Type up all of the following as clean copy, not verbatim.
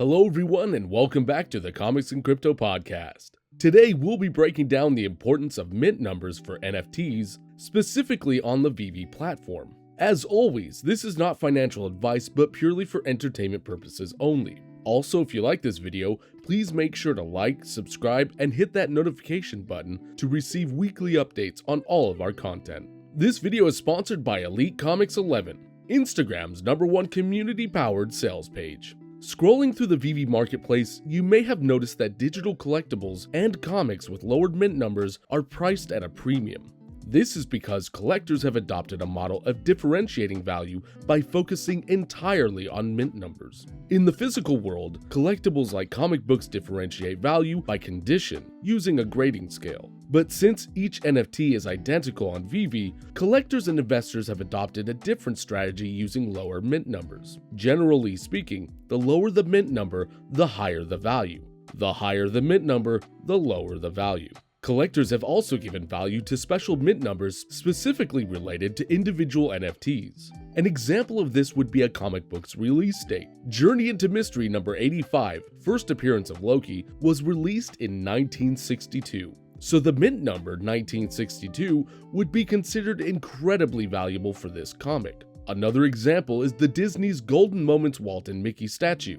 Hello everyone and welcome back to the Comics and Crypto podcast. Today we'll be breaking down the importance of mint numbers for NFTs, specifically on the VeVe platform. As always, this is not financial advice but purely for entertainment purposes only. Also, if you like this video, please make sure to like, subscribe, and hit that notification button to receive weekly updates on all of our content. This video is sponsored by Elite Comics 11, Instagram's #1 community-powered sales page. Scrolling through the VeVe marketplace, you may have noticed that digital collectibles and comics with lowered mint numbers are priced at a premium. This is because collectors have adopted a model of differentiating value by focusing entirely on mint numbers. In the physical world, collectibles like comic books differentiate value by condition, using a grading scale. But since each NFT is identical on VeVe, collectors and investors have adopted a different strategy using lower mint numbers. Generally speaking, the lower the mint number, the higher the value. The higher the mint number, the lower the value. Collectors have also given value to special mint numbers specifically related to individual NFTs. An example of this would be a comic book's release date. Journey into Mystery number 85, First Appearance of Loki, was released in 1962. So the mint number 1962 would be considered incredibly valuable for this comic. Another example is the Disney's Golden Moments Walt and Mickey statue.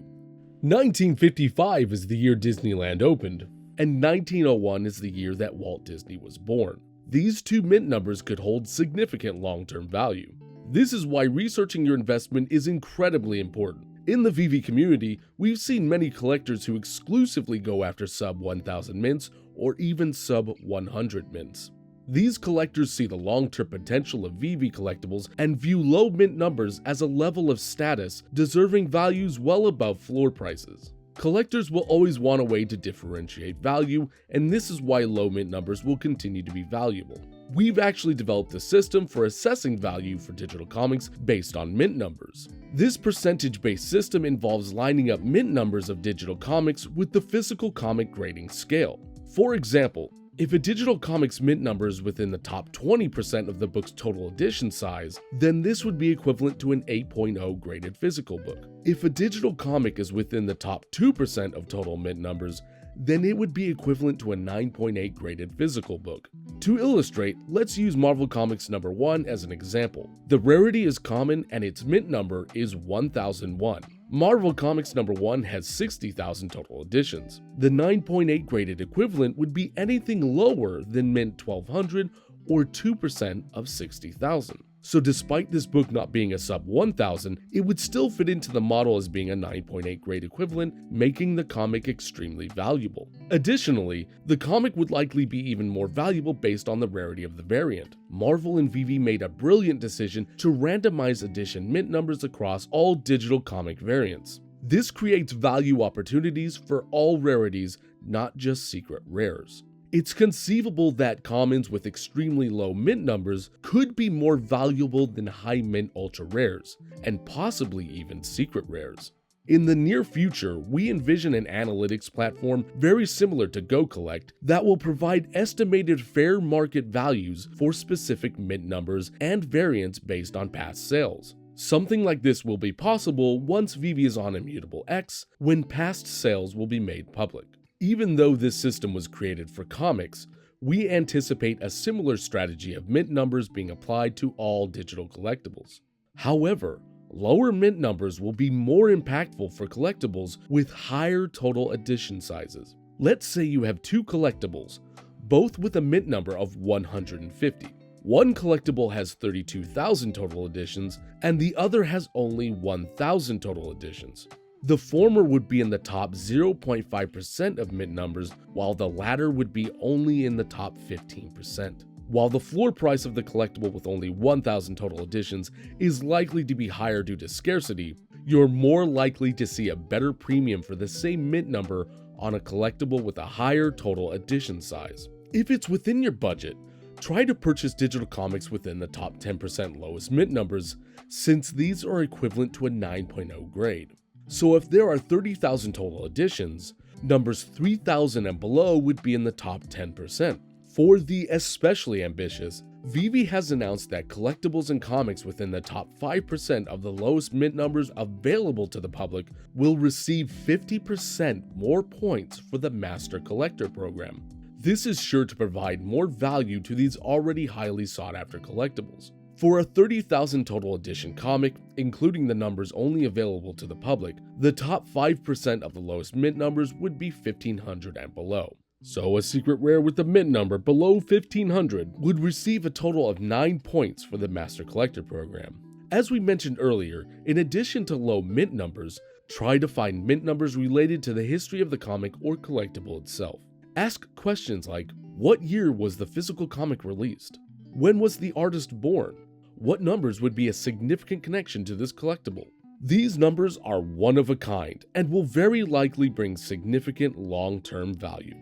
1955 is the year Disneyland opened, and 1901 is the year that Walt Disney was born. These two mint numbers could hold significant long-term value. This is why researching your investment is incredibly important. In the VeVe community, we've seen many collectors who exclusively go after sub 1,000 mints or even sub 100 mints. These collectors see the long-term potential of VeVe collectibles and view low mint numbers as a level of status deserving values well above floor prices. Collectors will always want a way to differentiate value, and this is why low mint numbers will continue to be valuable. We've actually developed a system for assessing value for digital comics based on mint numbers. This percentage-based system involves lining up mint numbers of digital comics with the physical comic grading scale. For example, if a digital comic's mint number is within the top 20% of the book's total edition size, then this would be equivalent to an 8.0 graded physical book. If a digital comic is within the top 2% of total mint numbers, then it would be equivalent to a 9.8 graded physical book. To illustrate, let's use Marvel Comics #1 as an example. The rarity is common and its mint number is 1001. Marvel Comics #1 has 60,000 total editions. The 9.8 graded equivalent would be anything lower than mint 1200 or 2% of 60,000. So despite this book not being a sub 1000, it would still fit into the model as being a 9.8 grade equivalent, making the comic extremely valuable. Additionally, the comic would likely be even more valuable based on the rarity of the variant. Marvel and VeVe made a brilliant decision to randomize edition mint numbers across all digital comic variants. This creates value opportunities for all rarities, not just secret rares. It's conceivable that commons with extremely low mint numbers could be more valuable than high mint ultra rares, and possibly even secret rares. In the near future, we envision an analytics platform very similar to GoCollect that will provide estimated fair market values for specific mint numbers and variants based on past sales. Something like this will be possible once VeVe is on Immutable X, when past sales will be made public. Even though this system was created for comics, we anticipate a similar strategy of mint numbers being applied to all digital collectibles. However, lower mint numbers will be more impactful for collectibles with higher total edition sizes. Let's say you have two collectibles, both with a mint number of 150. One collectible has 32,000 total editions, and the other has only 1,000 total editions. The former would be in the top 0.5% of mint numbers, while the latter would be only in the top 15%. While the floor price of the collectible with only 1,000 total editions is likely to be higher due to scarcity, you're more likely to see a better premium for the same mint number on a collectible with a higher total edition size. If it's within your budget, try to purchase digital comics within the top 10% lowest mint numbers, since these are equivalent to a 9.0 grade. So if there are 30,000 total editions, numbers 3,000 and below would be in the top 10%. For the especially ambitious, VeVe has announced that collectibles and comics within the top 5% of the lowest mint numbers available to the public will receive 50% more points for the Master Collector program. This is sure to provide more value to these already highly sought after collectibles. For a 30,000 total edition comic, including the numbers only available to the public, the top 5% of the lowest mint numbers would be 1,500 and below. So a secret rare with the mint number below 1,500 would receive a total of 9 points for the Master Collector program. As we mentioned earlier, in addition to low mint numbers, try to find mint numbers related to the history of the comic or collectible itself. Ask questions like, what year was the physical comic released? When was the artist born? What numbers would be a significant connection to this collectible? These numbers are one of a kind and will very likely bring significant long-term value.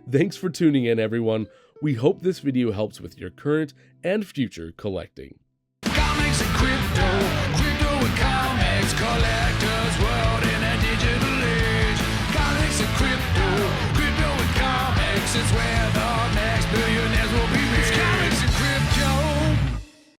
Thanks for tuning in, everyone. We hope this video helps with your current and future collecting.